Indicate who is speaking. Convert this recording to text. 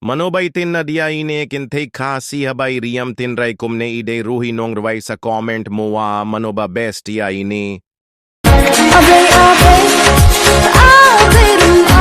Speaker 1: Manobay tin na dia ine kintay kasi habay riyam tinray kumne ide ruhi nong rway sa comment mo manoba best dia ini.
Speaker 2: Abay, abay, abay,